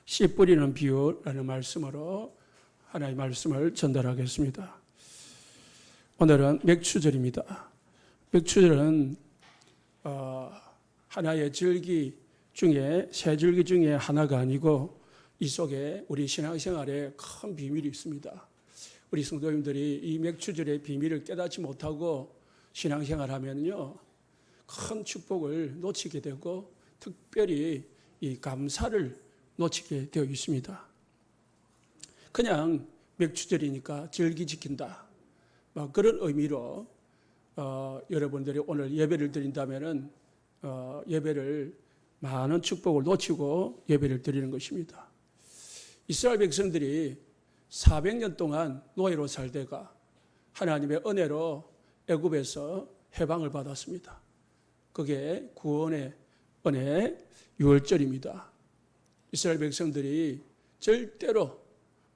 씨 뿌리는 비유라는 말씀으로 하나님의 말씀을 전달하겠습니다. 오늘은 맥추절입니다. 맥추절은 하나의 절기 중에 세 절기 중에 하나가 아니고 이 속에 우리 신앙생활에 큰 비밀이 있습니다. 우리 성도님들이 이 맥추절의 비밀을 깨닫지 못하고 신앙생활하면요, 큰 축복을 놓치게 되고 특별히 이 감사를 놓치게 되어 있습니다. 그냥 맥추절이니까 절기 지킨다, 그런 의미로 여러분들이 오늘 예배를 드린다면은 예배를 많은 축복을 놓치고 예배를 드리는 것입니다. 이스라엘 백성들이 400년 동안 노예로 살다가 하나님의 은혜로 애굽에서 해방을 받았습니다. 그게 구원의 은혜 유월절입니다. 이스라엘 백성들이 절대로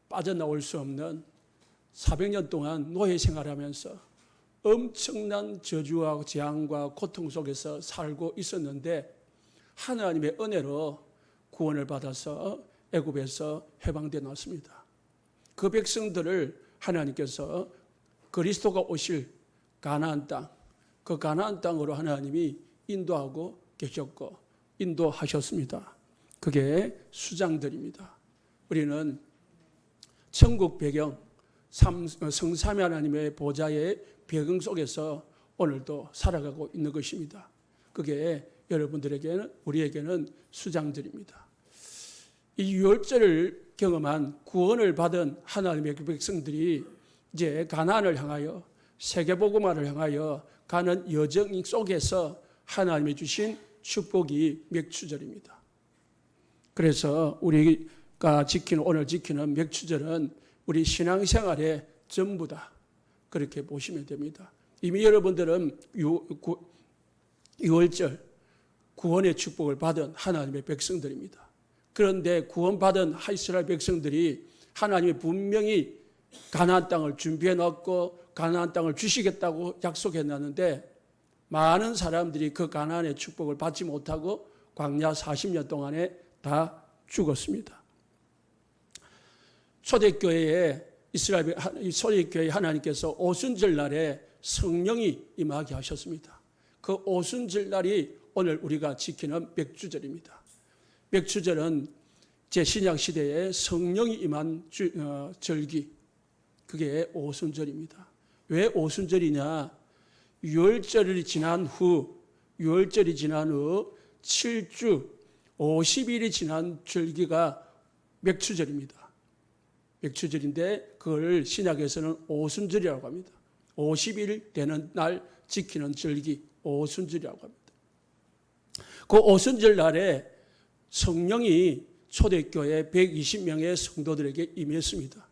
빠져나올 수 없는 400년 동안 노예 생활하면서 엄청난 저주와 재앙과 고통 속에서 살고 있었는데 하나님의 은혜로 구원을 받아서 애굽에서 해방되어 나왔습니다. 그 백성들을 하나님께서 그리스도가 오실 가나안 땅, 그 가나안 땅으로 하나님이 인도하고 계셨고 인도하셨습니다. 그게 수장들입니다. 우리는 천국 배경, 성삼위 하나님의 보좌의 배경 속에서 오늘도 살아가고 있는 것입니다. 그게 여러분들에게는, 우리에게는 수장들입니다. 이 유월절을 경험한 구원을 받은 하나님의 백성들이 이제 가나안을 향하여 세계복음화를 향하여 가는 여정 속에서 하나님이 주신 축복이 맥추절입니다. 그래서 우리가 오늘 지키는 맥추절은 우리 신앙생활의 전부다, 그렇게 보시면 됩니다. 이미 여러분들은 유월절 구원의 축복을 받은 하나님의 백성들입니다. 그런데 구원받은 이스라엘 백성들이 하나님이 분명히 가나안 땅을 준비해 놨고 가나안 땅을 주시겠다고 약속해 놨는데 많은 사람들이 그 가나안의 축복을 받지 못하고 광야 40년 동안에 다 죽었습니다. 초대교회에 초대교회 하나님께서 오순절 날에 성령이 임하게 하셨습니다. 그 오순절 날이 오늘 우리가 지키는 맥추절입니다. 맥추절은 제신약 시대에 성령이 임한 절기, 그게 오순절입니다. 왜 오순절이냐? 유월절이 지난 후 7주 50일이 지난 절기가 맥추절입니다. 맥추절인데 그걸 신약에서는 오순절이라고 합니다. 50일 되는 날 지키는 절기, 오순절이라고 합니다. 그 오순절 날에 성령이 초대교회 120명의 성도들에게 임했습니다.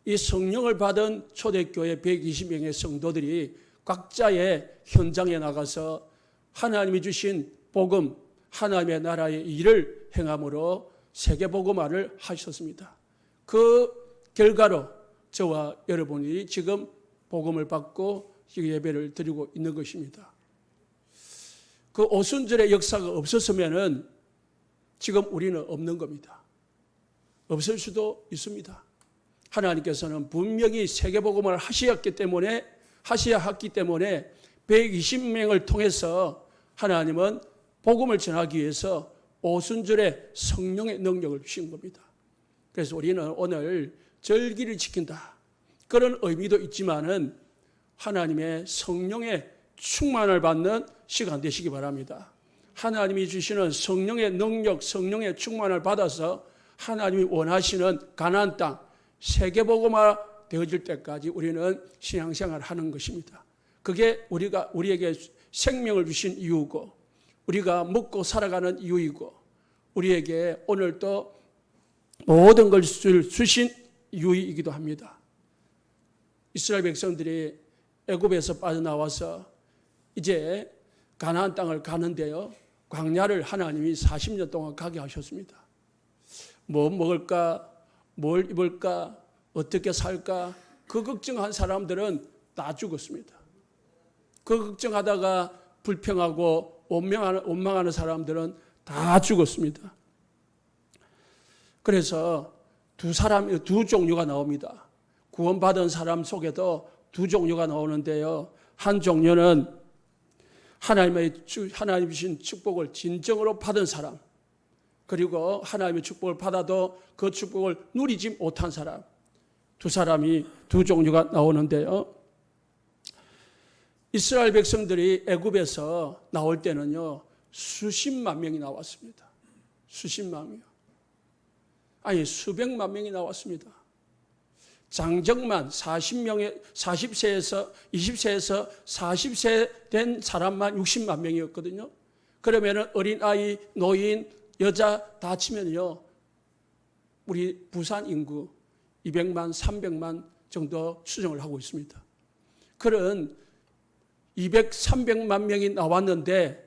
이 성령을 받은 초대교회 120명의 성도들이 각자의 현장에 나가서 하나님이 주신 복음, 하나님의 나라의 일을 행함으로 세계복음화를 하셨습니다. 그 결과로 저와 여러분이 지금 복음을 받고 예배를 드리고 있는 것입니다. 그 오순절의 역사가 없었으면은 지금 우리는 없는 겁니다. 없을 수도 있습니다. 하나님께서는 분명히 세계복음을 하셔야 했기 때문에 120명을 통해서 하나님은 복음을 전하기 위해서 오순절에 성령의 능력을 주신 겁니다. 그래서 우리는 오늘 절기를 지킨다, 그런 의미도 있지만은 하나님의 성령의 충만을 받는 시간 되시기 바랍니다. 하나님이 주시는 성령의 능력, 성령의 충만을 받아서 하나님이 원하시는 가나안 땅, 세계복음화 되어질 때까지 우리는 신앙생활을 하는 것입니다. 그게 우리에게 생명을 주신 이유고, 우리가 먹고 살아가는 이유이고, 우리에게 오늘도 모든 걸 주신 이유이기도 합니다. 이스라엘 백성들이 애굽에서 빠져나와서 이제 가나안 땅을 가는데요, 광야를 하나님이 40년 동안 가게 하셨습니다. 뭐 먹을까, 뭘 입을까, 어떻게 살까, 그 걱정한 사람들은 다 죽었습니다. 그 걱정하다가 불평하고 원망하는 사람들은 다 죽었습니다. 그래서 두 종류가 나옵니다. 구원받은 사람 속에도 두 종류가 나오는데요. 한 종류는 하나님이 주신 축복을 진정으로 받은 사람, 그리고 하나님의 축복을 받아도 그 축복을 누리지 못한 사람, 두 종류가 나오는데요. 이스라엘 백성들이 애굽에서 나올 때는요, 수십만 명이 나왔습니다. 수십만 명. 아니, 수백만 명이 나왔습니다. 장정만 20세에서 40세 된 사람만 60만 명이었거든요. 그러면은 어린아이, 노인, 여자 다 치면요, 우리 부산 인구 200만, 300만 정도 추정을 하고 있습니다. 그런 200, 300만 명이 나왔는데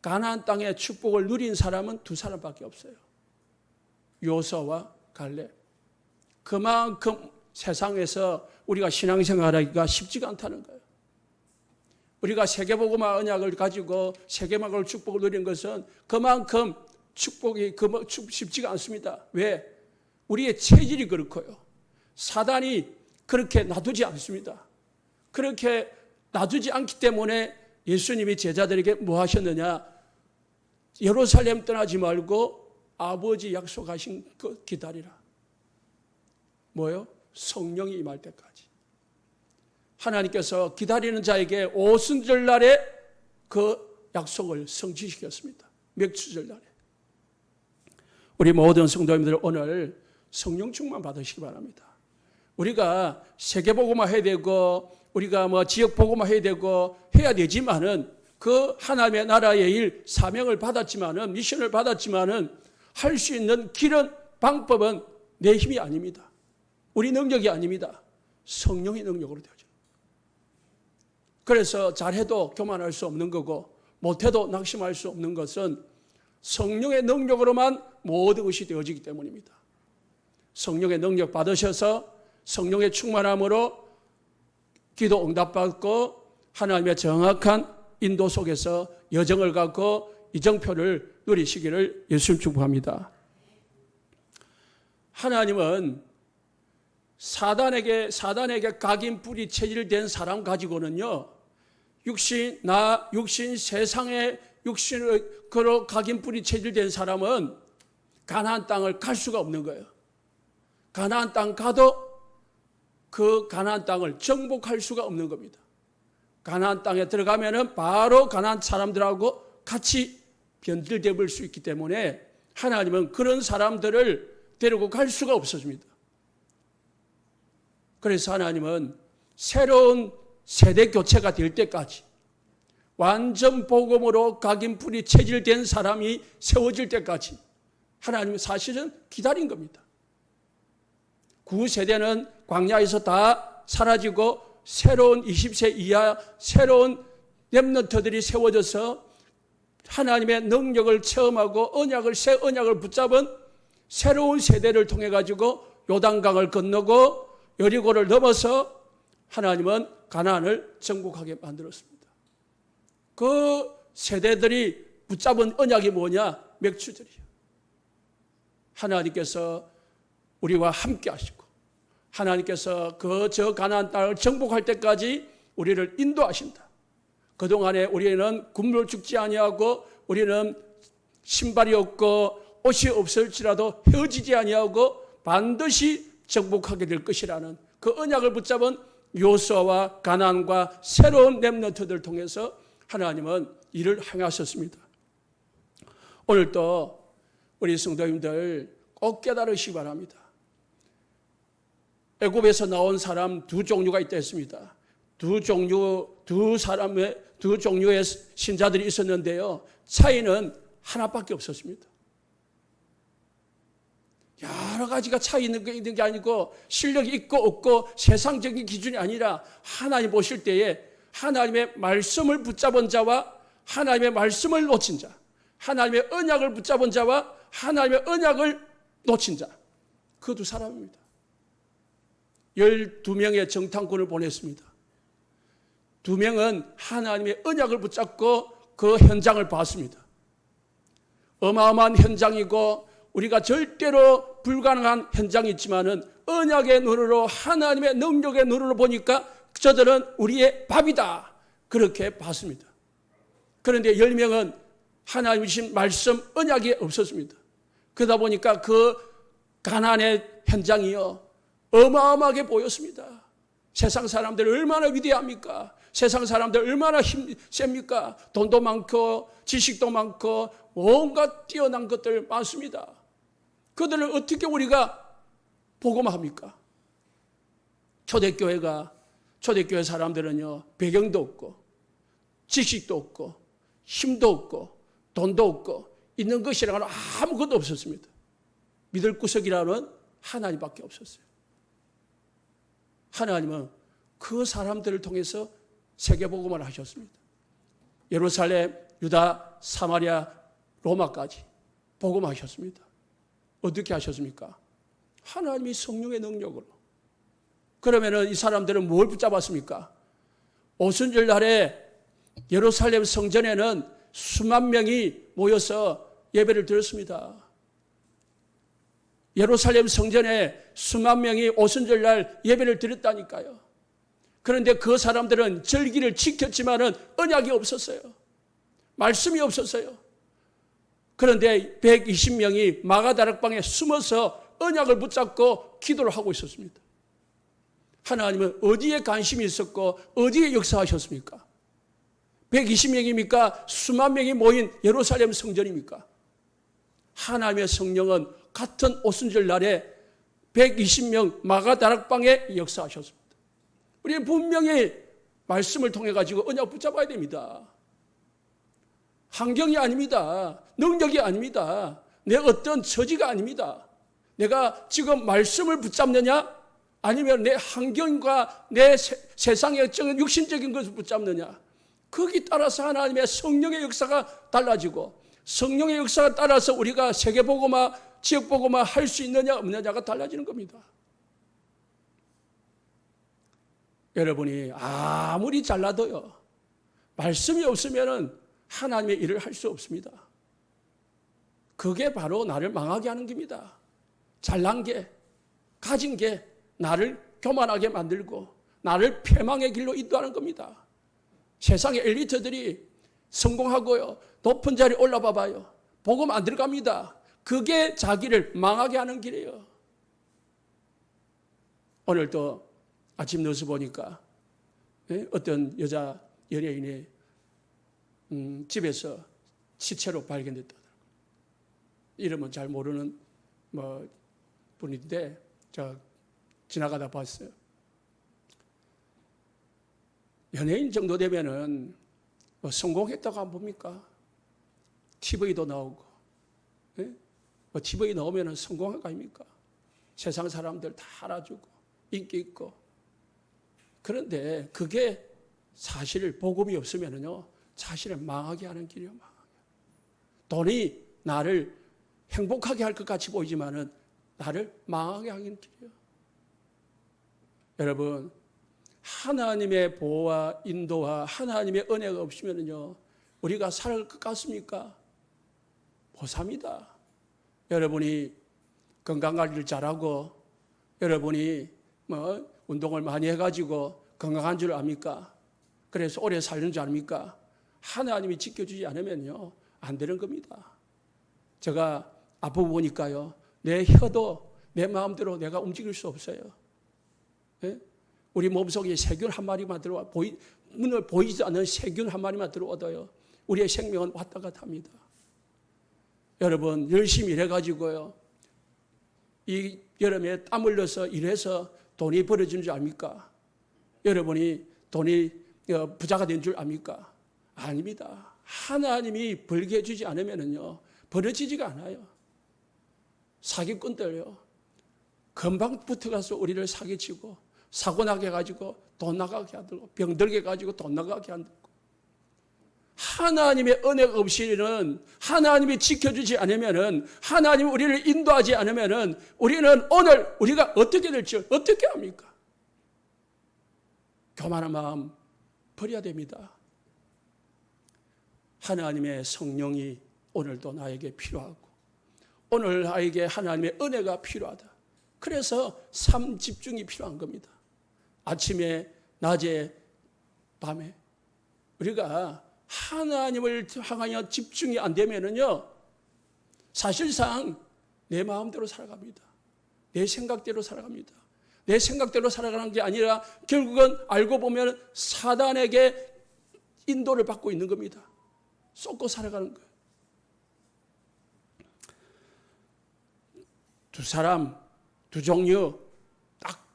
가나안 땅의 축복을 누린 사람은 두 사람밖에 없어요. 요수아와 갈렙. 그만큼 세상에서 우리가 신앙생활하기가 쉽지가 않다는 거예요. 우리가 세계복음화 언약을 가지고 세계만을 축복을 누린 것은 그만큼 축복이 쉽지가 않습니다. 왜? 우리의 체질이 그렇고요. 사단이 그렇게 놔두지 않습니다. 그렇게 놔두지 않기 때문에 예수님이 제자들에게 뭐 하셨느냐? 예루살렘 떠나지 말고 아버지 약속하신 것 기다리라. 뭐요? 성령이 임할 때까지. 하나님께서 기다리는 자에게 오순절날에 그 약속을 성취시켰습니다. 맥추절날에. 우리 모든 성도님들 오늘 성령 충만 받으시기 바랍니다. 우리가 세계복음화 해야 되고 우리가 지역 복음화 해야 되고 해야 되지만은 그 하나님의 나라의 일 사명을 받았지만은 미션을 받았지만은 할 수 있는 길은 방법은 내 힘이 아닙니다. 우리 능력이 아닙니다. 성령의 능력으로 되어져. 그래서 잘해도 교만할 수 없는 거고 못해도 낙심할 수 없는 것은 성령의 능력으로만 모든 것이 되어지기 때문입니다. 성령의 능력 받으셔서 성령의 충만함으로 기도 응답받고 하나님의 정확한 인도 속에서 여정을 갖고 이정표를 누리시기를 예수님 축복합니다. 하나님은 사단에게 각인뿔이 체질된 사람 가지고는요, 육신, 세상에 육신으로 각인뿔이 체질된 사람은 가나안 땅을 갈 수가 없는 거예요. 가나안 땅 가도 그 가나안 땅을 정복할 수가 없는 겁니다. 가나안 땅에 들어가면은 바로 가나안 사람들하고 같이 변질되어 볼 수 있기 때문에 하나님은 그런 사람들을 데리고 갈 수가 없어집니다. 그래서 하나님은 새로운 세대 교체가 될 때까지 완전 복음으로 각인뿔이 체질된 사람이 세워질 때까지 하나님은 사실은 기다린 겁니다. 구세대는 광야에서 다 사라지고 새로운 20세 이하 새로운 렘넌트들이 세워져서 하나님의 능력을 체험하고 새 언약을 붙잡은 새로운 세대를 통해 가지고 요단강을 건너고 여리고를 넘어서 하나님은 가나안을 정복하게 만들었습니다. 그 세대들이 붙잡은 언약이 뭐냐? 맥추절이에요. 하나님께서 우리와 함께 하시고 하나님께서 저 가나안 땅을 정복할 때까지 우리를 인도하신다. 그동안에 우리는 굶을 죽지 아니하고 우리는 신발이 없고 옷이 없을지라도 헤어지지 아니하고 반드시 정복하게 될 것이라는 그 언약을 붙잡은 요수아와 가나안과 새로운 렘넌트들을 통해서 하나님은 일을 행하셨습니다. 오늘도 우리 성도님들 꼭 깨달으시기 바랍니다. 애굽에서 나온 사람 두 종류가 있다 했습니다. 두 종류의 신자들이 있었는데요. 차이는 하나밖에 없었습니다. 여러 가지가 차이 있는 게 아니고 실력이 있고 없고 세상적인 기준이 아니라 하나님 보실 때에 하나님의 말씀을 붙잡은 자와 하나님의 말씀을 놓친 자, 하나님의 언약을 붙잡은 자와 하나님의 언약을 놓친 자, 그 두 사람입니다. 12명의 정탐꾼을 보냈습니다. 2명은 하나님의 언약을 붙잡고 그 현장을 봤습니다. 어마어마한 현장이고 우리가 절대로 불가능한 현장이 있지만은 언약의 눈으로 하나님의 능력의 눈으로 보니까 저들은 우리의 밥이다. 그렇게 봤습니다. 그런데 10명은 하나님 주신 말씀 언약이 없었습니다. 그러다 보니까 그 가나안의 현장이요 어마어마하게 보였습니다. 세상 사람들 얼마나 위대합니까? 세상 사람들 얼마나 힘셉니까? 돈도 많고 지식도 많고 온갖 뛰어난 것들 많습니다. 그들을 어떻게 우리가 복음합니까? 초대교회 사람들은요 배경도 없고 지식도 없고 힘도 없고 돈도 없고 있는 것이라고는 아무것도 없었습니다. 믿을 구석이라는 하나님밖에 없었어요. 하나님은 그 사람들을 통해서 세계복음을 하셨습니다. 예루살렘, 유다, 사마리아, 로마까지 복음하셨습니다. 어떻게 하셨습니까? 하나님이 성령의 능력으로. 그러면은 이 사람들은 뭘 붙잡았습니까? 오순절 날에 예루살렘 성전에는 수만 명이 모여서 예배를 드렸습니다. 예루살렘 성전에 수만 명이 오순절 날 예배를 드렸다니까요. 그런데 그 사람들은 절기를 지켰지만은 언약이 없었어요. 말씀이 없었어요. 그런데 120명이 마가다락방에 숨어서 언약을 붙잡고 기도를 하고 있었습니다. 하나님은 어디에 관심이 있었고 어디에 역사하셨습니까? 120명입니까? 수만 명이 모인 예루살렘 성전입니까? 하나님의 성령은 같은 오순절 날에 120명 마가다락방에 역사하셨습니다. 우리는 분명히 말씀을 통해 가지고 언약 붙잡아야 됩니다. 환경이 아닙니다. 능력이 아닙니다. 내 어떤 처지가 아닙니다. 내가 지금 말씀을 붙잡느냐 아니면 내 환경과 내 세상의 육신적인 것을 붙잡느냐 거기 따라서 하나님의 성령의 역사가 달라지고 성령의 역사가 따라서 우리가 세계복음화, 지역복음화 할 수 있느냐 없느냐가 달라지는 겁니다. 여러분이 아무리 잘나도요 말씀이 없으면 하나님의 일을 할 수 없습니다. 그게 바로 나를 망하게 하는 겁니다. 잘난 게, 가진 게 나를 교만하게 만들고 나를 패망의 길로 인도하는 겁니다. 세상의 엘리트들이 성공하고요 높은 자리에 올라봐 봐요. 복음 안 들어갑니다. 그게 자기를 망하게 하는 길이에요. 오늘도 아침 뉴스 보니까 어떤 여자 연예인이 집에서 시체로 발견됐다더라고요. 이름은 잘 모르는 분인데 저 지나가다 봤어요. 연예인 정도 되면은 성공했다고 안 봅니까? TV도 나오고, TV 나오면은 성공한 거 아닙니까? 세상 사람들 다 알아주고 인기 있고. 그런데 그게 사실 복음이 없으면은요 자신을 망하게 하는 길이요. 돈이 나를 행복하게 할 것 같이 보이지만은 나를 망하게 하는 길이요. 여러분, 하나님의 보호와 인도와 하나님의 은혜가 없으면요 우리가 살 것 같습니까? 못 삽니다. 여러분이 건강관리를 잘하고 여러분이 운동을 많이 해가지고 건강한 줄 압니까? 그래서 오래 사는 줄 압니까? 하나님이 지켜주지 않으면요 안 되는 겁니다. 제가 아프고 보니까요 내 혀도 내 마음대로 내가 움직일 수 없어요. 예? 우리 몸속에 세균 한 마리만 들어와 눈을 보이지 않는 세균 한 마리만 들어와도요 우리의 생명은 왔다 갔다 합니다. 여러분 열심히 일해가지고요 이 여름에 땀 흘려서 일해서 돈이 벌어지는 줄 압니까? 여러분이 돈이 부자가 된 줄 압니까? 아닙니다. 하나님이 벌게 해주지 않으면요 벌어지지가 않아요. 사기꾼들요 금방 붙어가서 우리를 사기치고 사고나게 해가지고 돈 나가게 하고 병들게 해가지고 돈 나가게 한다고. 하나님의 은혜가 없이는 하나님이 지켜주지 않으면은 하나님이 우리를 인도하지 않으면은 우리는 오늘 우리가 어떻게 될지 어떻게 합니까? 교만한 마음 버려야 됩니다. 하나님의 성령이 오늘도 나에게 필요하고 오늘 나에게 하나님의 은혜가 필요하다. 그래서 삶 집중이 필요한 겁니다. 아침에, 낮에, 밤에 우리가 하나님을 향하여 집중이 안 되면은요, 사실상 내 마음대로 살아갑니다. 내 생각대로 살아갑니다. 내 생각대로 살아가는 게 아니라 결국은 알고 보면 사단에게 인도를 받고 있는 겁니다. 쏟고 살아가는 거예요. 두 사람, 두 종류 딱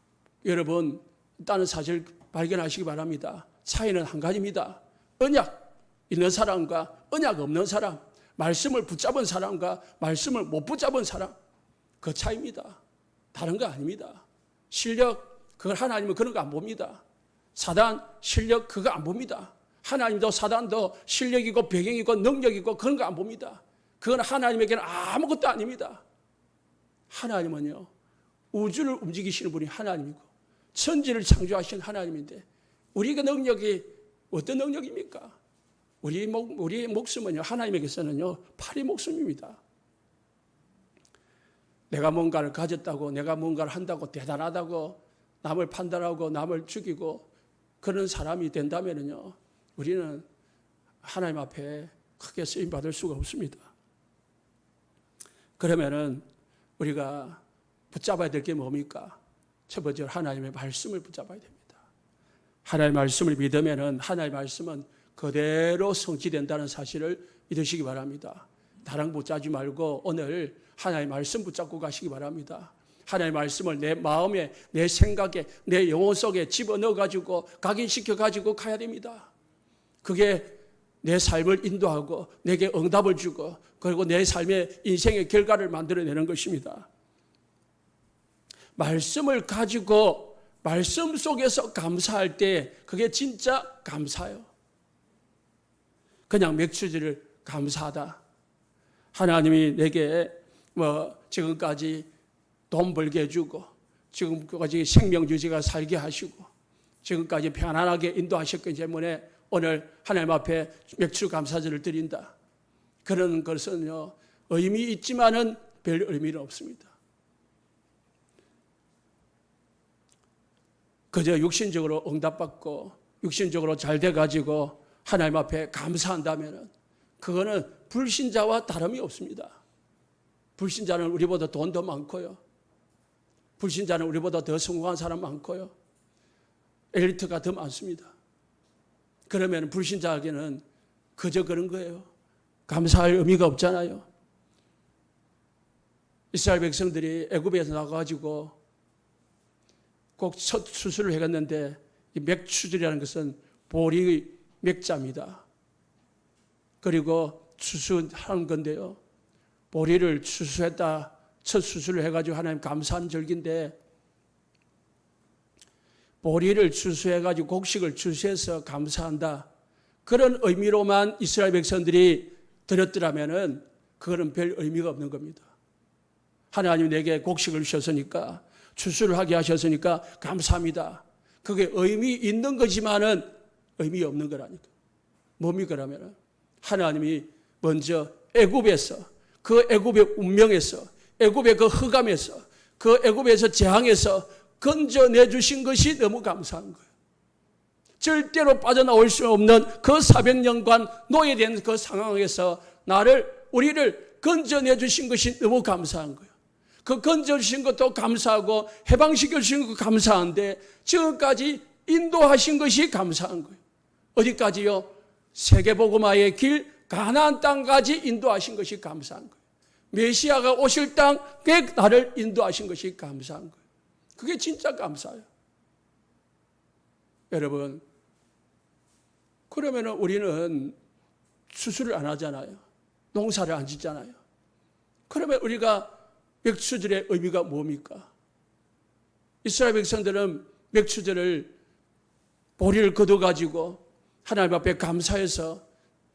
여러분 있다는 사실 발견하시기 바랍니다. 차이는 한 가지입니다. 언약 있는 사람과 언약 없는 사람, 말씀을 붙잡은 사람과 말씀을 못 붙잡은 사람, 그 차이입니다. 다른 거 아닙니다. 실력, 그걸 하나님은 그런 거 안 봅니다. 사단, 실력 그거 안 봅니다. 하나님도 사단도 실력이고 배경이고 능력이고 그런 거 안 봅니다. 그건 하나님에게는 아무것도 아닙니다. 하나님은요, 우주를 움직이시는 분이 하나님이고 천지를 창조하신 하나님인데 우리의 능력이 어떤 능력입니까? 우리의 목숨은요, 하나님에게서는요, 파리 목숨입니다. 내가 뭔가를 가졌다고, 내가 뭔가를 한다고 대단하다고 남을 판단하고 남을 죽이고 그런 사람이 된다면요, 우리는 하나님 앞에 크게 쓰임 받을 수가 없습니다. 그러면은 우리가 붙잡아야 될 게 뭡니까? 첫 번째로 하나님의 말씀을 붙잡아야 됩니다. 하나님의 말씀을 믿으면은 하나님의 말씀은 그대로 성취된다는 사실을 믿으시기 바랍니다. 다른 붙잡지 말고 오늘 하나님의 말씀 붙잡고 가시기 바랍니다. 하나님의 말씀을 내 마음에, 내 생각에, 내 영혼 속에 집어넣어가지고 각인시켜가지고 가야 됩니다. 그게 내 삶을 인도하고 내게 응답을 주고 그리고 내 삶의 인생의 결과를 만들어내는 것입니다. 말씀을 가지고 말씀 속에서 감사할 때 그게 진짜 감사예요. 그냥 맥주지를 감사하다. 하나님이 내게 지금까지 돈 벌게 해주고 지금까지 생명 유지가 살게 하시고 지금까지 편안하게 인도하셨기 때문에 오늘 하나님 앞에 맥주 감사절을 드린다. 그런 것은요, 의미 있지만은 별 의미는 없습니다. 그저 육신적으로 응답받고 육신적으로 잘 돼가지고 하나님 앞에 감사한다면은 그거는 불신자와 다름이 없습니다. 불신자는 우리보다 돈 더 많고요. 불신자는 우리보다 더 성공한 사람 많고요. 엘리트가 더 많습니다. 그러면 불신자에게는 그저 그런 거예요. 감사할 의미가 없잖아요. 이스라엘 백성들이 애굽에서 나가가지고 꼭 첫 수술을 해갔는데 이 맥추절이라는 것은 보리 맥자입니다. 그리고 추수하는 건데요. 보리를 추수했다. 첫 수술을 해가지고 하나님 감사한 절기인데 보리를 추수해가지고 곡식을 추수해서 감사한다. 그런 의미로만 이스라엘 백성들이 드렸더라면은 그거는 별 의미가 없는 겁니다. 하나님 내게 곡식을 주셨으니까 추수를 하게 하셨으니까 감사합니다. 그게 의미 있는 거지만은 의미 없는 거라니까. 뭡니까 그러면은 하나님이 먼저 애굽에서 그 애굽의 운명에서 애굽의 그 흑암에서 그 애굽에서 재앙에서 건져내 주신 것이 너무 감사한 거예요. 절대로 빠져나올 수 없는 그 400년간 노예된 그 상황에서 우리를 건져내 주신 것이 너무 감사한 거예요. 그 건져주신 것도 감사하고 해방시켜 주신 것도 감사한데 지금까지 인도하신 것이 감사한 거예요. 어디까지요? 세계복음화의 길 가나안 땅까지 인도하신 것이 감사한 거예요. 메시아가 오실 땅에 나를 인도하신 것이 감사한 거예요. 그게 진짜 감사해요. 여러분, 그러면 우리는 수술을 안 하잖아요. 농사를 안 짓잖아요. 그러면 우리가 맥추절의 의미가 뭡니까? 이스라엘 백성들은 맥추절을 보리를 거둬가지고 하나님 앞에 감사해서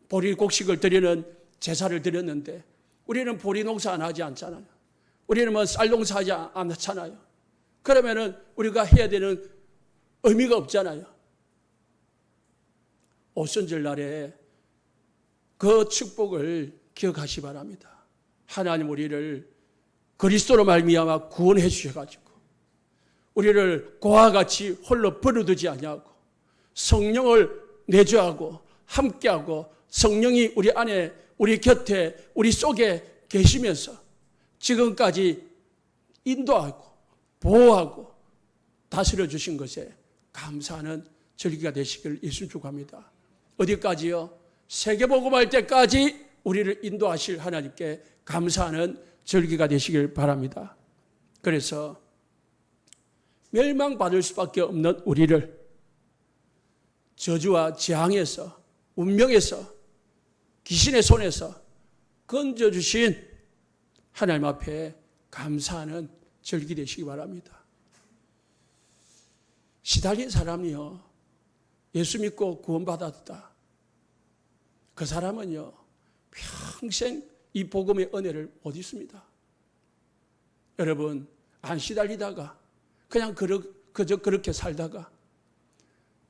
보리 곡식을 드리는 제사를 드렸는데 우리는 보리 농사 안 하지 않잖아요. 우리는 쌀 농사 하지 않잖아요. 그러면은 우리가 해야 되는 의미가 없잖아요. 오순절 날에 그 축복을 기억하시 바랍니다. 하나님 우리를 그리스도로 말미암아 구원해 주셔가지고 우리를 고와 같이 홀로 버려두지 아니하고 성령을 내주하고 함께하고 성령이 우리 안에 우리 곁에 우리 속에 계시면서 지금까지 인도하고 보호하고 다스려 주신 것에 감사하는 절기가 되시기를 예수 축복합니다. 어디까지요? 세계복음할 때까지 우리를 인도하실 하나님께 감사하는 절기가 되시길 바랍니다. 그래서 멸망받을 수밖에 없는 우리를 저주와 재앙에서 운명에서 귀신의 손에서 건져주신 하나님 앞에 감사하는 절기 되시기 바랍니다. 시달린 사람이요, 예수 믿고 구원받았다. 그 사람은요, 평생 이 복음의 은혜를 못 잊습니다. 여러분, 안 시달리다가 그냥 그저 그렇게 살다가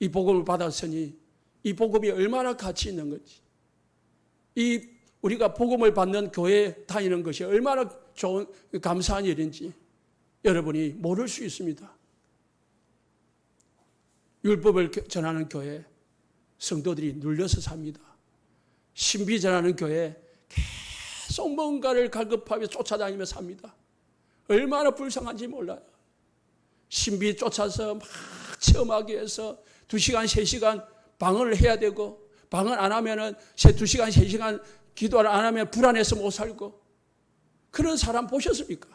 이 복음을 받았으니 이 복음이 얼마나 가치 있는 건지, 이 우리가 복음을 받는 교회에 다니는 것이 얼마나 좋은 감사한 일인지 여러분이 모를 수 있습니다. 율법을 전하는 교회 성도들이 눌려서 삽니다. 신비 전하는 교회 계속 뭔가를 갈급하며 쫓아다니며 삽니다. 얼마나 불쌍한지 몰라요. 신비 쫓아서 막 체험하기 위해서 2시간, 3시간 방언을 해야 되고, 방언 안 하면은 2시간, 3시간 기도를 안 하면 불안해서 못 살고, 그런 사람 보셨습니까?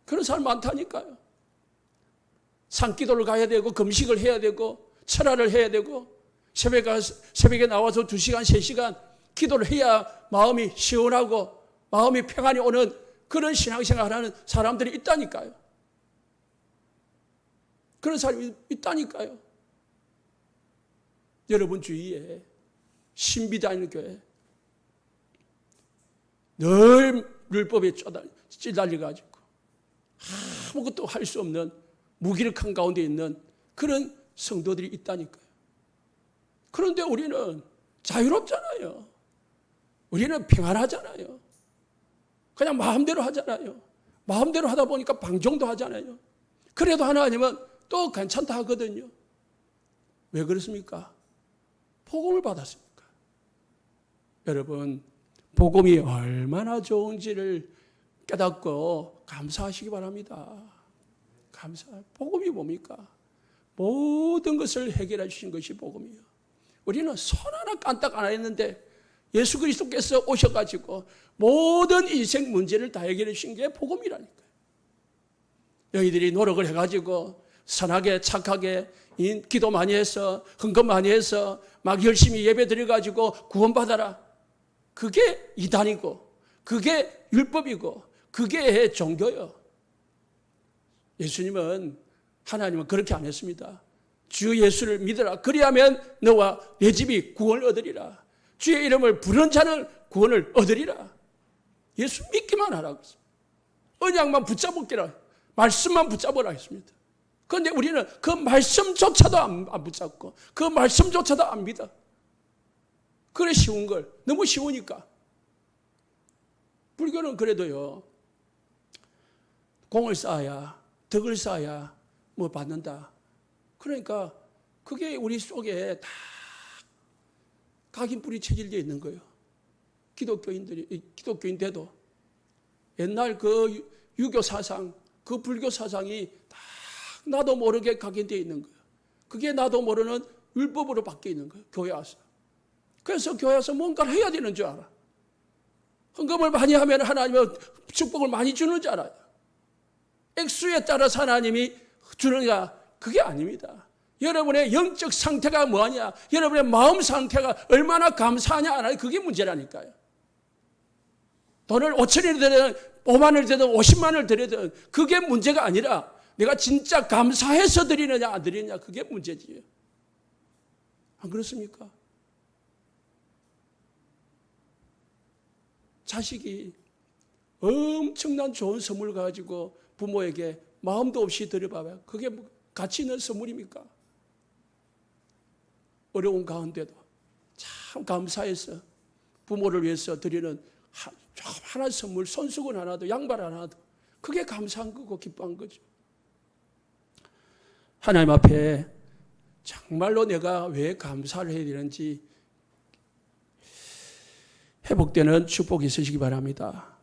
그런 사람 많다니까요. 산기도를 가야 되고, 금식을 해야 되고, 철야를 해야 되고, 새벽에 나와서 2시간, 3시간 기도를 해야 마음이 시원하고 마음이 평안이 오는 그런 신앙생활을 하는 사람들이 있다니까요. 그런 사람이 있다니까요. 여러분 주위에 신비 다니는 교회 늘 율법에 찌달려가지고 아무것도 할 수 없는 무기력한 가운데 있는 그런 성도들이 있다니까요. 그런데 우리는 자유롭잖아요. 우리는 평안하잖아요. 그냥 마음대로 하잖아요. 마음대로 하다 보니까 방종도 하잖아요. 그래도 하나님은 또 괜찮다 하거든요. 왜 그렇습니까? 복음을 받았습니까? 여러분, 복음이 얼마나 좋은지를 깨닫고 감사하시기 바랍니다. 복음이 뭡니까? 모든 것을 해결해 주신 것이 복음이에요. 우리는 손 하나 까딱 안 했는데 예수 그리스도께서 오셔가지고 모든 인생 문제를 다 해결해 주신 게 복음이라니까요. 너희들이 노력을 해가지고 선하게 착하게 기도 많이 해서 헌금 많이 해서 막 열심히 예배 드려가지고 구원받아라. 그게 이단이고 그게 율법이고 그게 종교요. 예수님은 하나님은 그렇게 안 했습니다. 주 예수를 믿으라. 그리하면 너와 내 집이 구원을 얻으리라. 주의 이름을 부르는 자는 구원을 얻으리라. 예수 믿기만 하라고 했습니다. 언약만 붙잡기라. 말씀만 붙잡으라 했습니다. 그런데 우리는 그 말씀조차도 안 붙잡고 그 말씀조차도 안 믿어. 그래 쉬운 걸. 너무 쉬우니까. 불교는 그래도요. 공을 쌓아야 덕을 쌓아야 뭐 받는다. 그러니까 그게 우리 속에 다 각인 뿌리 체질되어 있는 거예요. 기독교인데도 옛날 그 유교 사상, 그 불교 사상이 다 나도 모르게 각인되어 있는 거예요. 그게 나도 모르는 율법으로 바뀌어 있는 거예요. 교회 와서. 그래서 교회 와서 뭔가를 해야 되는 줄 알아. 헌금을 많이 하면 하나님은 축복을 많이 주는 줄 알아요. 액수에 따라서 하나님이 주느냐, 그게 아닙니다. 여러분의 영적 상태가 뭐냐, 여러분의 마음 상태가 얼마나 감사하냐 안 하냐, 그게 문제라니까요. 돈을 5천원을 드리든 5만원을 드리든 50만원을 드리든 그게 문제가 아니라 내가 진짜 감사해서 드리느냐 안 드리느냐, 그게 문제지요. 안 그렇습니까? 자식이 엄청난 좋은 선물 가지고 부모에게 마음도 없이 드려봐요. 그게 가치 있는 선물입니까? 어려운 가운데도 참 감사해서 부모를 위해서 드리는 하나 선물, 손수건 하나도, 양말 하나도, 그게 감사한 거고 기뻐한 거죠. 하나님 앞에 정말로 내가 왜 감사를 해야 되는지 회복되는 축복이 있으시기 바랍니다.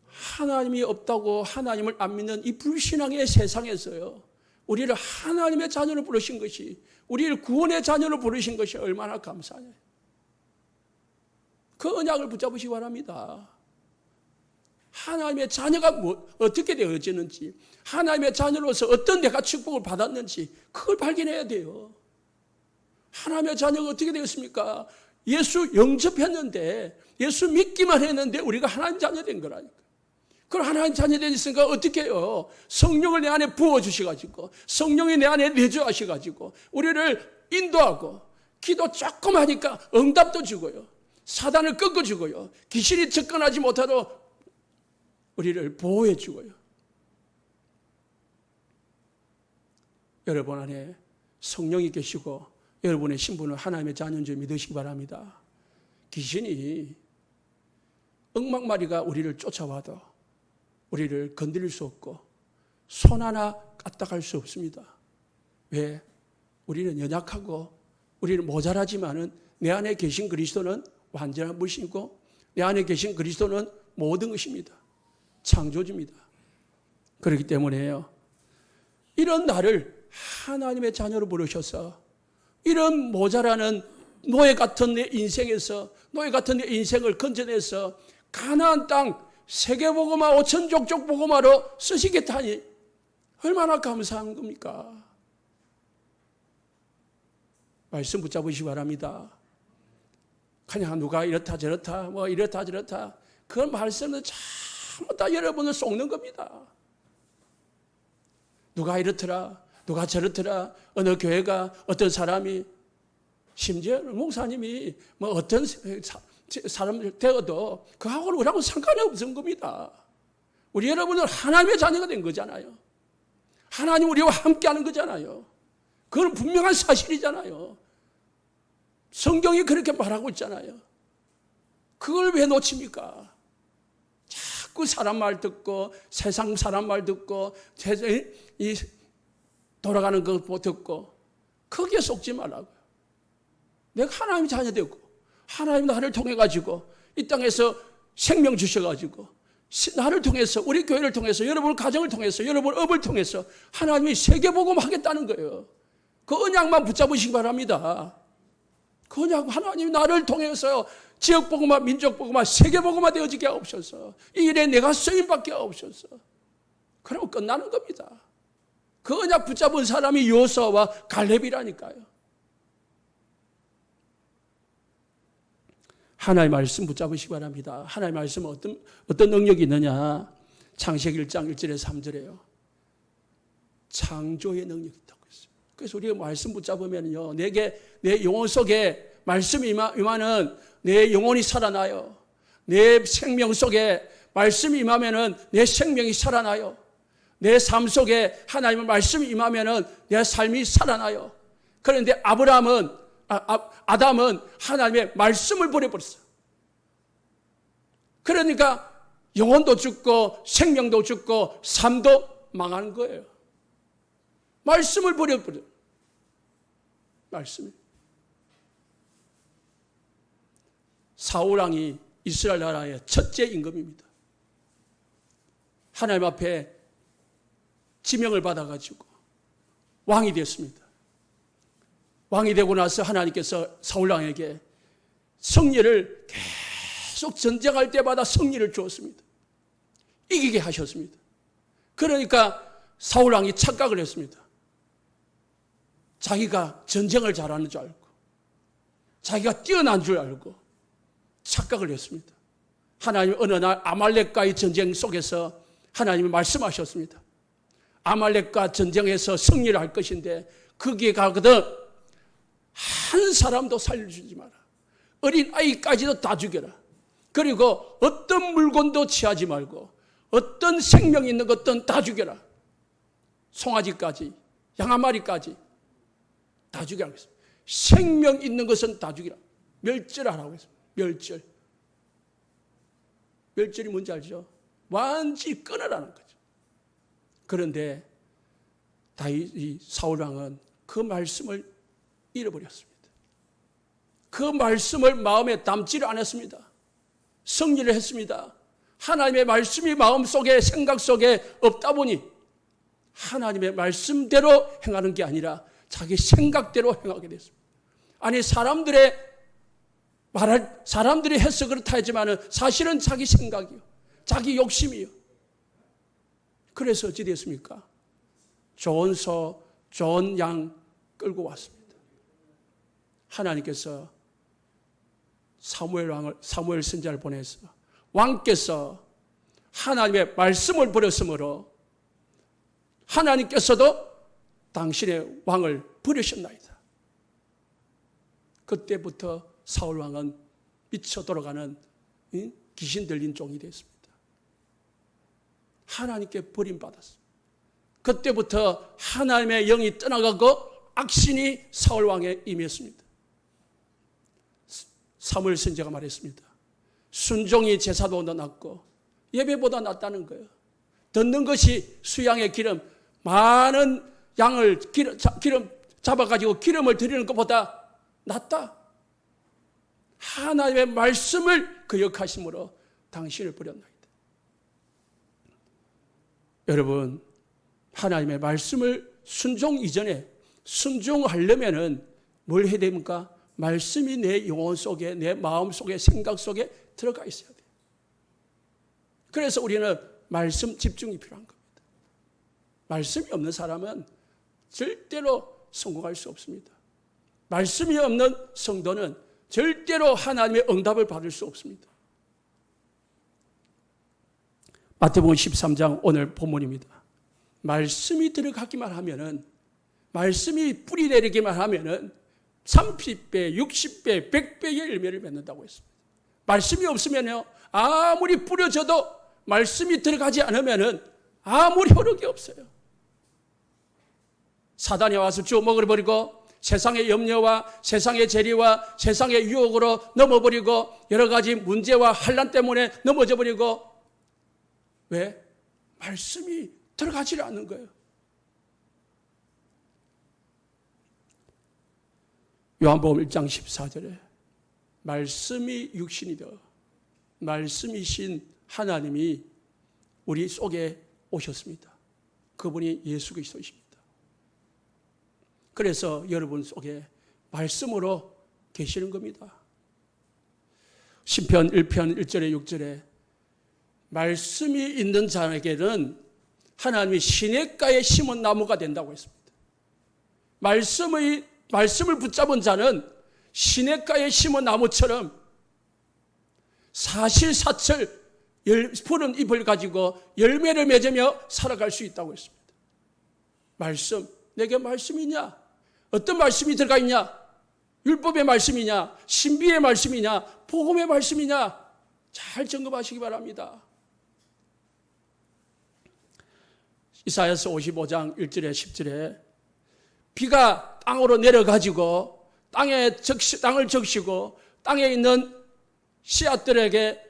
하나님이 없다고 하나님을 안 믿는 이 불신앙의 세상에서요, 우리를 하나님의 자녀로 부르신 것이, 우리를 구원의 자녀로 부르신 것이 얼마나 감사해요. 그 언약을 붙잡으시기 바랍니다. 하나님의 자녀가 어떻게 되어지는지, 하나님의 자녀로서 어떤 내가 축복을 받았는지 그걸 발견해야 돼요. 하나님의 자녀가 어떻게 되었습니까? 예수 영접했는데, 예수 믿기만 했는데 우리가 하나님 자녀 된 거라니까. 그럼 하나님 자녀 되었으니까 어떻게 해요? 성령을 내 안에 부어주셔가지고, 성령이 내 안에 내주하셔가지고 우리를 인도하고, 기도 조금 하니까 응답도 주고요, 사단을 꺾어주고요, 귀신이 접근하지 못하도록 우리를 보호해 주고요. 여러분 안에 성령이 계시고 여러분의 신분은 하나님의 자녀인 줄 믿으시기 바랍니다. 귀신이 억막마리가 우리를 쫓아와도 우리를 건드릴 수 없고 손 하나 까딱할 수 없습니다. 왜? 우리는 연약하고 우리는 모자라지만은 내 안에 계신 그리스도는 완전한 분이시고 내 안에 계신 그리스도는 모든 것입니다. 창조주입니다. 그렇기 때문에요, 이런 나를 하나님의 자녀로 부르셔서 이런 모자라는 노예 같은 내 인생에서, 노예 같은 내 인생을 건져내서 가나안 땅 세계복음화 5천족족 복음화로 쓰시겠다니 얼마나 감사한 겁니까? 말씀 붙잡으시기 바랍니다. 그냥 누가 이렇다 저렇다 뭐 이렇다 저렇다 그 말씀은 전부 다 여러분을 속는 겁니다. 누가 이렇더라, 누가 저렇더라, 어느 교회가, 어떤 사람이, 심지어 목사님이 뭐 어떤 사람들 되어도 그하고는 우리하고 상관이 없는 겁니다. 우리 여러분은 하나님의 자녀가 된 거잖아요. 하나님 우리와 함께하는 거잖아요. 그건 분명한 사실이잖아요. 성경이 그렇게 말하고 있잖아요. 그걸 왜 놓칩니까? 자꾸 사람 말 듣고, 세상 사람 말 듣고, 이 돌아가는 거 듣고, 거기에 속지 말라고요. 내가 하나님의 자녀 되고, 하나님 나를 통해 가지고 이 땅에서 생명 주셔가지고, 나를 통해서, 우리 교회를 통해서, 여러분 가정을 통해서, 여러분 업을 통해서 하나님이 세계복음 하겠다는 거예요. 그 언약만 붙잡으시기 바랍니다. 그 언약, 하나님이 나를 통해서 지역복음화, 민족복음화, 세계복음화 되어지게 하옵소서. 이 일에 내가 쓰임받게 하옵소서. 그러면 끝나는 겁니다. 그 언약 붙잡은 사람이 요수아와 갈렙이라니까요. 하나님의 말씀 붙잡으시기 바랍니다. 하나님의 말씀은 어떤 능력이 있느냐? 창세기 1장 1절에 3절에요. 창조의 능력이 있다고 했어요. 그래서 우리가 말씀 붙잡으면요, 내게, 내 영혼 속에 말씀이 임하는 내 영혼이 살아나요. 내 생명 속에 말씀이 임하면은 내 생명이 살아나요. 내 삶 속에 하나님의 말씀이 임하면은 내 삶이 살아나요. 그런데 아담은 하나님의 말씀을 버려버렸어요. 그러니까 영혼도 죽고 생명도 죽고 삶도 망하는 거예요. 말씀을 버려버려요. 말씀이. 사울왕이 이스라엘 나라의 첫째 임금입니다. 하나님 앞에 지명을 받아가지고 왕이 됐습니다. 왕이 되고 나서 하나님께서 사울왕에게 승리를 계속 전쟁할 때마다 승리를 주었습니다. 이기게 하셨습니다. 그러니까 사울왕이 착각을 했습니다. 자기가 전쟁을 잘하는 줄 알고, 자기가 뛰어난 줄 알고 착각을 했습니다. 하나님 어느 날 아말렉과의 전쟁 속에서 하나님이 말씀하셨습니다. 아말렉과 전쟁에서 승리를 할 것인데 거기에 가거든 한 사람도 살려주지 마라. 어린 아이까지도 다 죽여라. 그리고 어떤 물건도 취하지 말고 어떤 생명 있는 것든 다 죽여라. 송아지까지, 양 한 마리까지 다 죽여라. 생명 있는 것은 다 죽이라. 멸절하라고 했습니다. 멸절. 멸절이 뭔지 알죠? 완전히 끊으라는 거죠. 그런데 이 사울 왕은 그 말씀을 잃어버렸습니다. 그 말씀을 마음에 담지를 않았습니다. 승리를 했습니다. 하나님의 말씀이 마음속에 생각 속에 없다 보니 하나님의 말씀대로 행하는 게 아니라 자기 생각대로 행하게 됐습니다. 아니 사람들이 해서 그렇다 하지만 사실은 자기 생각이요, 자기 욕심이요. 그래서 어찌 됐습니까? 좋은 소, 좋은 양 끌고 왔습니다. 하나님께서 사무엘 선지자를 보내서 왕께서 하나님의 말씀을 버렸으므로 하나님께서도 당신의 왕을 버리셨나이다. 그때부터 사울 왕은 미쳐 돌아가는 귀신 들린 종이 됐습니다. 하나님께 버림받았습니다. 그때부터 하나님의 영이 떠나가고 악신이 사울 왕에 임했습니다. 사무엘 선지자가 말했습니다. 순종이 제사보다 낫고 예배보다 낫다는 거예요. 듣는 것이 수양의 기름, 많은 양을 기름 잡아가지고 기름을 드리는 것보다 낫다. 하나님의 말씀을 거역하심으로 당신을 버렸나이다. 여러분, 하나님의 말씀을 순종 이전에 순종하려면은 뭘 해야 됩니까? 말씀이 내 영혼 속에, 내 마음 속에, 생각 속에 들어가 있어야 돼요. 그래서 우리는 말씀 집중이 필요한 겁니다. 말씀이 없는 사람은 절대로 성공할 수 없습니다. 말씀이 없는 성도는 절대로 하나님의 응답을 받을 수 없습니다. 마태복음 13장 오늘 본문입니다. 말씀이 들어가기만 하면은, 말씀이 뿌리 내리기만 하면은 30배, 60배, 100배의 열매를 맺는다고 했습니다. 말씀이 없으면요, 아무리 뿌려져도 말씀이 들어가지 않으면은 아무리 효력이 없어요. 사단이 와서 주워먹어버리고 세상의 염려와 세상의 재리와 세상의 유혹으로 넘어버리고 여러 가지 문제와 환난 때문에 넘어져 버리고, 왜? 말씀이 들어가지 않는 거예요. 요한복음 1장 14절에 말씀이 육신이 되어 말씀이신 하나님이 우리 속에 오셨습니다. 그분이 예수 그리스도이십니다. 그래서 여러분 속에 말씀으로 계시는 겁니다. 시편 1편 1절에 6절에 말씀이 있는 자에게는 하나님이 시냇가에 심은 나무가 된다고 했습니다. 말씀을 붙잡은 자는 시냇가에 심은 나무처럼 사실사철 푸른 잎을 가지고 열매를 맺으며 살아갈 수 있다고 했습니다. 말씀, 내게 말씀이냐? 어떤 말씀이 들어가 있냐? 율법의 말씀이냐? 신비의 말씀이냐? 복음의 말씀이냐? 잘 점검하시기 바랍니다. 이사야서 55장 1절에 10절에 비가 땅으로 내려가지고 땅을 적시고 땅에 있는 씨앗들에게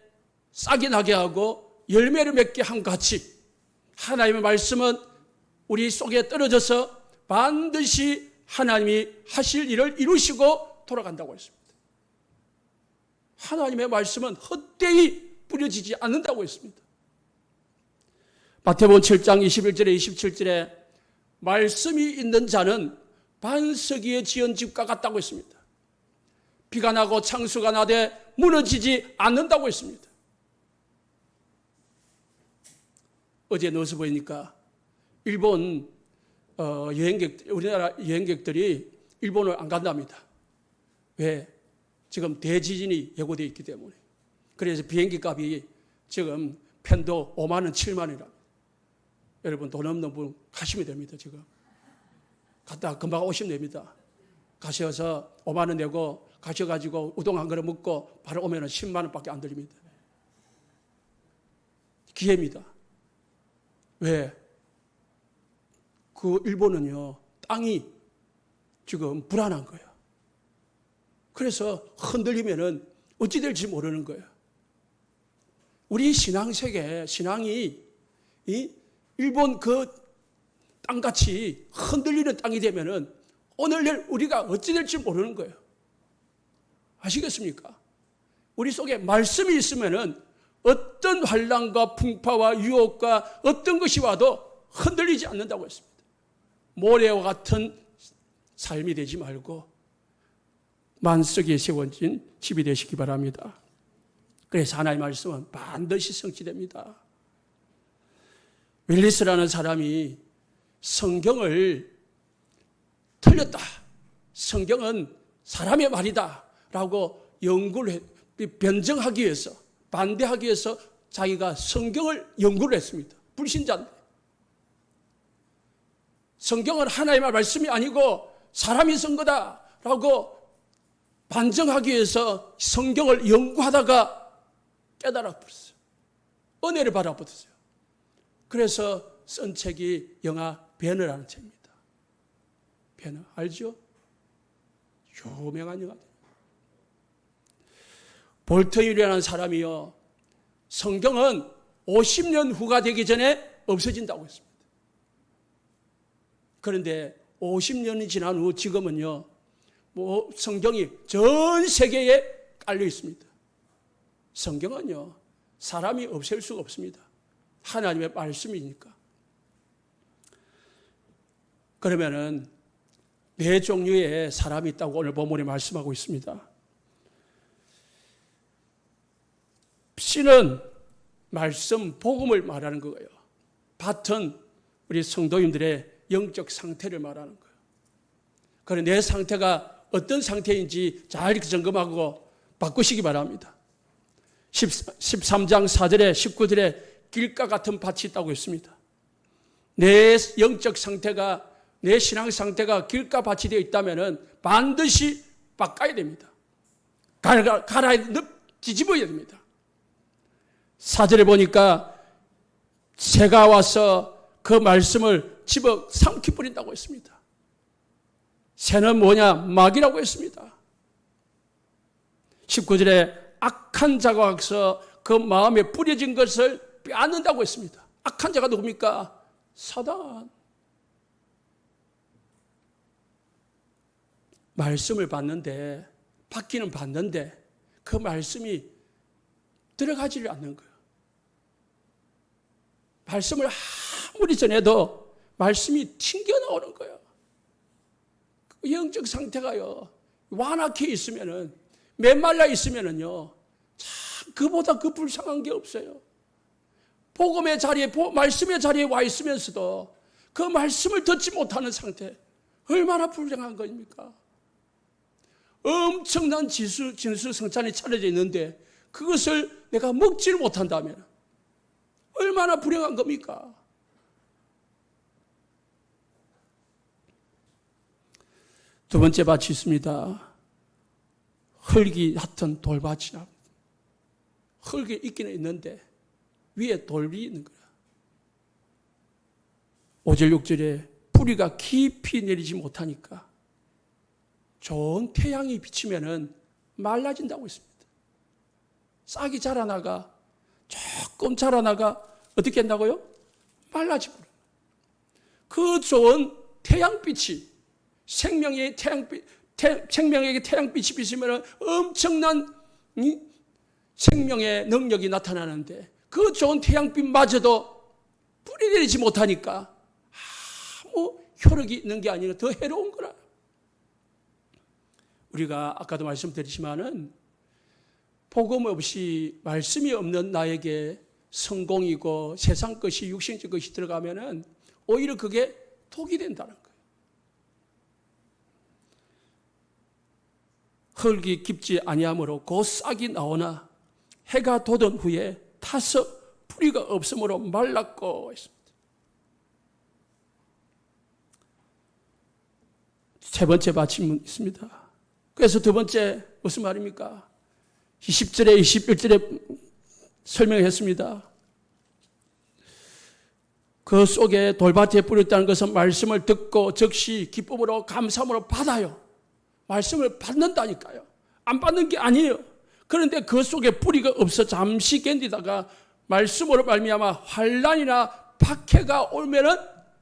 싹이 나게 하고 열매를 맺게 한 같이 하나님의 말씀은 우리 속에 떨어져서 반드시 하나님이 하실 일을 이루시고 돌아간다고 했습니다. 하나님의 말씀은 헛되이 뿌려지지 않는다고 했습니다. 마태복음 7장 21절에 27절에 말씀이 있는 자는 반석 위에 지은 집과 같다고 했습니다. 비가 나고 창수가 나되 무너지지 않는다고 했습니다. 어제 누워서 보니까 일본 우리나라 여행객들이 일본을 안 간답니다. 왜? 지금 대지진이 예고되어 있기 때문에. 그래서 비행기 값이 지금 편도 5만 원, 7만 원이랍니다. 여러분 돈 없는 분 가시면 됩니다. 지금 갔다 금방 오시면 됩니다. 가셔서 5만 원 내고 가셔가지고 우동 한 그릇 먹고 바로 오면 10만 원밖에 안 들립니다. 기회입니다. 왜? 그 일본은요, 땅이 지금 불안한 거예요. 그래서 흔들리면은 어찌 될지 모르는 거예요. 우리 신앙세계, 신앙이 이 일본 그 땅같이 흔들리는 땅이 되면은 오늘날 우리가 어찌 될지 모르는 거예요. 아시겠습니까? 우리 속에 말씀이 있으면은 어떤 환난과 풍파와 유혹과 어떤 것이 와도 흔들리지 않는다고 했습니다. 모래와 같은 삶이 되지 말고 만석에 세워진 집이 되시기 바랍니다. 그래서 하나님의 말씀은 반드시 성취됩니다. 윌리스라는 사람이 성경을 틀렸다, 성경은 사람의 말이다 라고 연구를 변증하기 위해서, 반대하기 위해서 자기가 성경을 연구를 했습니다. 불신자인데 성경은 하나님의 말씀이 아니고 사람이 쓴 거다라고 반증하기 위해서 성경을 연구하다가 깨달아 버렸어요. 은혜를 받아버렸어요. 그래서 쓴 책이 영화 배너라는 책입니다. 배너 알죠? 유명한 영화. 볼터일이라는 사람이요, 성경은 50년 후가 되기 전에 없어진다고 했습니다. 그런데 50년이 지난 후 지금은요, 성경이 전 세계에 깔려 있습니다. 성경은요, 사람이 없앨 수가 없습니다. 하나님의 말씀이니까. 그러면은 네 종류의 사람이 있다고 오늘 본문에 말씀하고 있습니다. 씨는 말씀, 복음을 말하는 거예요. 밭은 우리 성도님들의 영적 상태를 말하는 거예요. 그래 내 상태가 어떤 상태인지 잘 점검하고 바꾸시기 바랍니다. 13장 4절에 19절에 길가 같은 밭이 있다고 했습니다. 내 영적 상태가, 내 신앙 상태가 길가 밭이 되어 있다면 반드시 바꿔야 됩니다. 뒤집어야 됩니다. 4절에 보니까 새가 와서 그 말씀을 집어 삼키 뿌린다고 했습니다. 새는 뭐냐? 마귀라고 했습니다. 19절에 악한 자가 와서 그 마음에 뿌려진 것을 빼앗는다고 했습니다. 악한 자가 누굽니까? 사단. 말씀을 받는데, 받기는 받는데 그 말씀이 들어가지를 않는 거예요. 말씀을 아무리 전해도 말씀이 튕겨 나오는 거예요. 영적 상태가요, 완악해 있으면은, 메말라 있으면은요, 참 그보다 그 불쌍한 게 없어요. 복음의 자리에, 말씀의 자리에 와 있으면서도 그 말씀을 듣지 못하는 상태, 얼마나 불쌍한 겁니까? 엄청난 진수성찬이 차려져 있는데 그것을 내가 먹지를 못한다면 얼마나 불행한 겁니까? 두 번째 밭이 있습니다. 흙이 얕은 돌밭이나, 흙이 있기는 있는데 위에 돌이 있는 거야. 5절 6절에 뿌리가 깊이 내리지 못하니까 좋은 태양이 비치면은 말라진다고 했습니다. 싹이 자라나가, 조금 자라나가 어떻게 한다고요? 말라지고. 그 좋은 태양빛이, 생명에게 태양빛이 비치면 엄청난 생명의 능력이 나타나는데 그 좋은 태양빛마저도 뿌리내리지 못하니까 아무 효력이 있는 게 아니라 더 해로운 거라. 우리가 아까도 말씀드렸지만은 복음 없이, 말씀이 없는 나에게 성공이고 세상 것이, 육신적 것이 들어가면은 오히려 그게 독이 된다는 거예요. 흙이 깊지 아니하므로 곧 싹이 나오나 해가 돋은 후에 타서 뿌리가 없으므로 말랐고 했습니다. 세 번째 받침은 있습니다. 그래서 두 번째 무슨 말입니까? 20절에 21절에 설명했습니다. 그 속에 돌밭에 뿌렸다는 것은 말씀을 듣고 즉시 기쁨으로 감사함으로 받아요. 말씀을 받는다니까요. 안 받는 게 아니에요. 그런데 그 속에 뿌리가 없어 잠시 견디다가 말씀으로 말미암아 환난이나 박해가 오면은,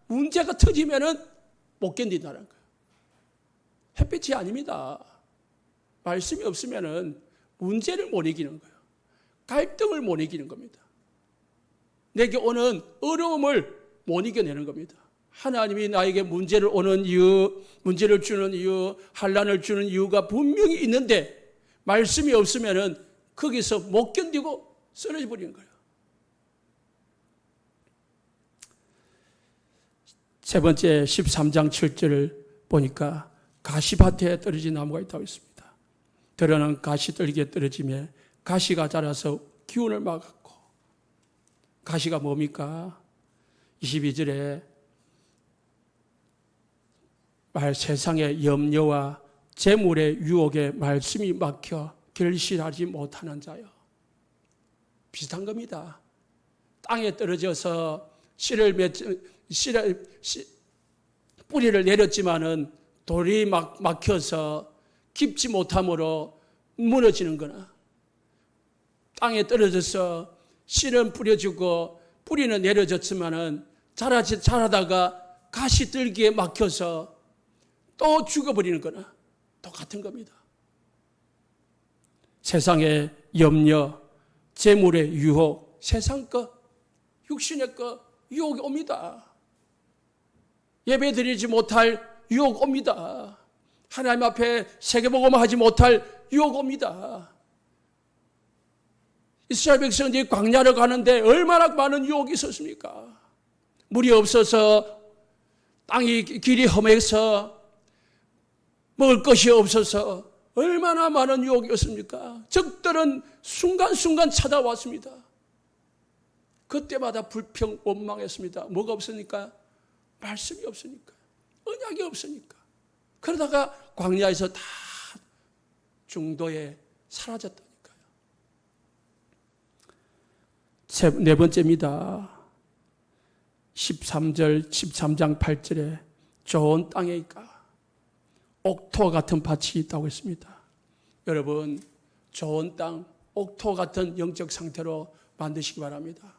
문제가 터지면은 못 견딘다는 거예요. 햇빛이 아닙니다. 말씀이 없으면은 문제를 못 이기는 거예요. 갈등을 못 이기는 겁니다. 내게 오는 어려움을 못 이겨내는 겁니다. 하나님이 나에게 문제를 오는 이유, 문제를 주는 이유, 환난을 주는 이유가 분명히 있는데 말씀이 없으면은 거기서 못 견디고 쓰러져 버리는 거예요. 세 번째 13장 7절을 보니까 가시밭에 떨어진 나무가 있다고 했습니다. 들어는 가시떨기에 떨어지며 가시가 자라서 기운을 막았고, 가시가 뭡니까? 22절에 세상의 염려와 재물의 유혹에 말씀이 막혀 결실하지 못하는 자요. 비슷한 겁니다. 땅에 떨어져서 뿌리를 내렸지만은 돌이 막혀서 깊지 못함으로 무너지는 거나, 땅에 떨어져서 씨는 뿌려주고 뿌리는 내려졌지만은 자라다가 가시떨기에 막혀서 또 죽어버리는 거나 똑같은 겁니다. 세상의 염려, 재물의 유혹, 세상 것, 육신의 것, 유혹이 옵니다. 예배 드리지 못할 유혹 옵니다. 하나님 앞에 세계복음하지 못할 유혹 옵니다. 이스라엘 백성들이 광야를 가는데 얼마나 많은 유혹이 있었습니까? 물이 없어서, 땅이 길이 험해서, 먹을 것이 없어서 얼마나 많은 유혹이었습니까? 적들은 순간순간 찾아왔습니다. 그때마다 불평, 원망했습니다. 뭐가 없으니까? 말씀이 없으니까. 언약이 없으니까. 그러다가 광야에서 다 중도에 사라졌다니까요. 네 번째입니다. 13장 8절에 좋은 땅에 있까 옥토 같은 밭이 있다고 했습니다. 여러분, 좋은 땅, 옥토 같은 영적 상태로 만드시기 바랍니다.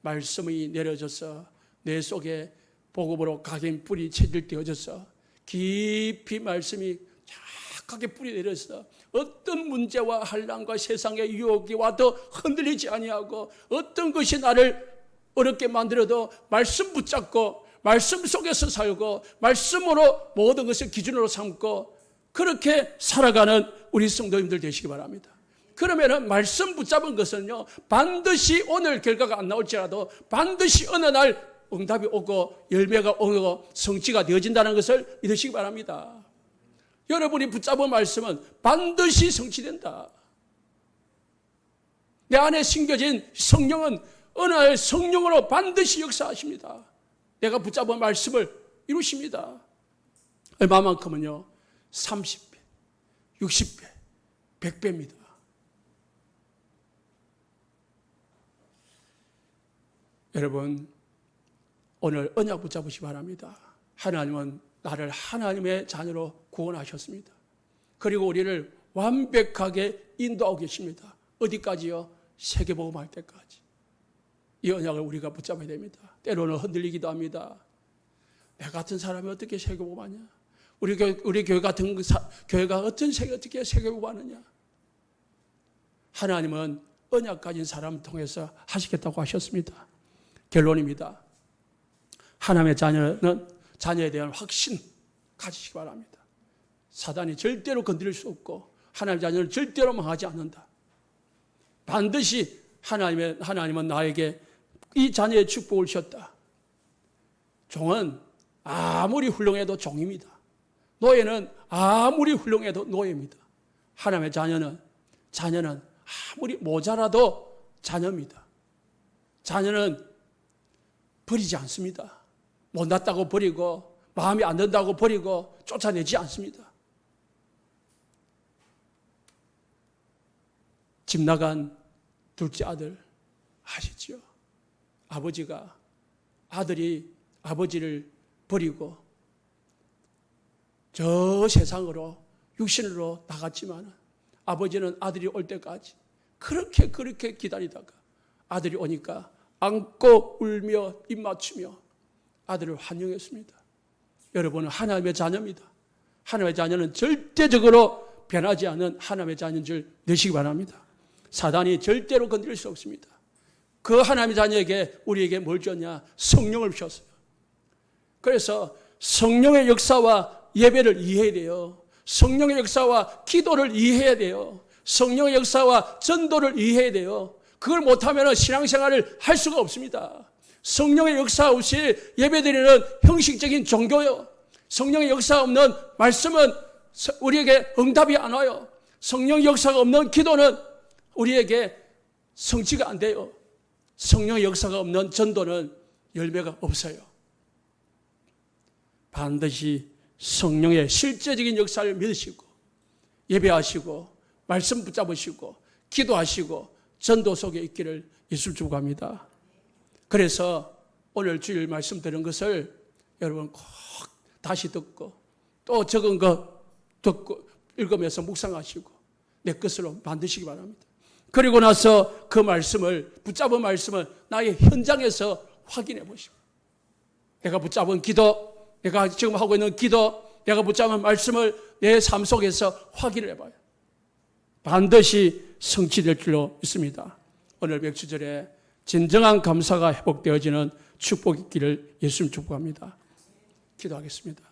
말씀이 내려져서 내 속에 복음으로 각인 뿌리 체질 되어져서 깊이 말씀이 착하게 뿌리 내려서 어떤 문제와 환난과 세상의 유혹이 와도 흔들리지 아니하고, 어떤 것이 나를 어렵게 만들어도 말씀 붙잡고 말씀 속에서 살고 말씀으로 모든 것을 기준으로 삼고 그렇게 살아가는 우리 성도님들 되시기 바랍니다. 그러면은 말씀 붙잡은 것은요, 반드시 오늘 결과가 안 나올지라도 반드시 어느 날 응답이 오고 열매가 오고 성취가 되어진다는 것을 믿으시기 바랍니다. 여러분이 붙잡은 말씀은 반드시 성취된다. 내 안에 심겨진 성령은 어느 날 성령으로 반드시 역사하십니다. 내가 붙잡은 말씀을 이루십니다. 얼마만큼은요? 30배, 60배, 100배입니다. 여러분, 오늘 언약 붙잡으시기 바랍니다. 하나님은 나를 하나님의 자녀로 구원하셨습니다. 그리고 우리를 완벽하게 인도하고 계십니다. 어디까지요? 세계복음할 때까지. 이 언약을 우리가 붙잡아야 됩니다. 때로는 흔들리기도 합니다. 내 같은 사람이 어떻게 세계복음하냐? 우리 교회 같은 교회가 어떻게 세계복음하느냐? 하나님은 언약 가진 사람을 통해서 하시겠다고 하셨습니다. 결론입니다. 하나님의 자녀에 대한 확신 가지시기 바랍니다. 사단이 절대로 건드릴 수 없고 하나님의 자녀를 절대로 망하지 않는다. 반드시 하나님은 나에게 이 자녀의 축복을 주셨다. 종은 아무리 훌륭해도 종입니다. 노예는 아무리 훌륭해도 노예입니다. 하나님의 자녀는 아무리 모자라도 자녀입니다. 자녀는 버리지 않습니다. 못났다고 버리고 마음에 안 든다고 버리고 쫓아내지 않습니다. 집 나간 둘째 아들 아시죠? 아들이 아버지를 버리고 저 세상으로 육신으로 나갔지만 아버지는 아들이 올 때까지 그렇게 기다리다가 아들이 오니까 안고 울며 입 맞추며 아들을 환영했습니다. 여러분은 하나님의 자녀입니다. 하나님의 자녀는 절대적으로 변하지 않는 하나님의 자녀인 줄 내시기 바랍니다. 사단이 절대로 건드릴 수 없습니다. 그 하나님의 자녀에게 우리에게 뭘 줬냐? 성령을 주셨어요. 그래서 성령의 역사와 예배를 이해해야 돼요. 성령의 역사와 기도를 이해해야 돼요. 성령의 역사와 전도를 이해해야 돼요. 그걸 못하면 신앙생활을 할 수가 없습니다. 성령의 역사 없이 예배드리는 형식적인 종교요. 성령의 역사 없는 말씀은 우리에게 응답이 안 와요. 성령의 역사가 없는 기도는 우리에게 성취가 안 돼요. 성령의 역사가 없는 전도는 열매가 없어요. 반드시 성령의 실제적인 역사를 믿으시고 예배하시고 말씀 붙잡으시고 기도하시고 전도 속에 있기를 예수 축복합니다. 그래서 오늘 주일 말씀 들은 것을 여러분 꼭 다시 듣고 또 적은 거 듣고 읽으면서 묵상하시고 내 것으로 만드시기 바랍니다. 그리고 나서 그 말씀을 붙잡은 말씀을 나의 현장에서 확인해 보시고 내가 붙잡은 기도, 내가 지금 하고 있는 기도, 내가 붙잡은 말씀을 내 삶 속에서 확인을 해봐요. 반드시 성취될 줄로 믿습니다. 오늘 맥주절에 진정한 감사가 회복되어지는 축복이 있기를 예수님 축복합니다. 기도하겠습니다.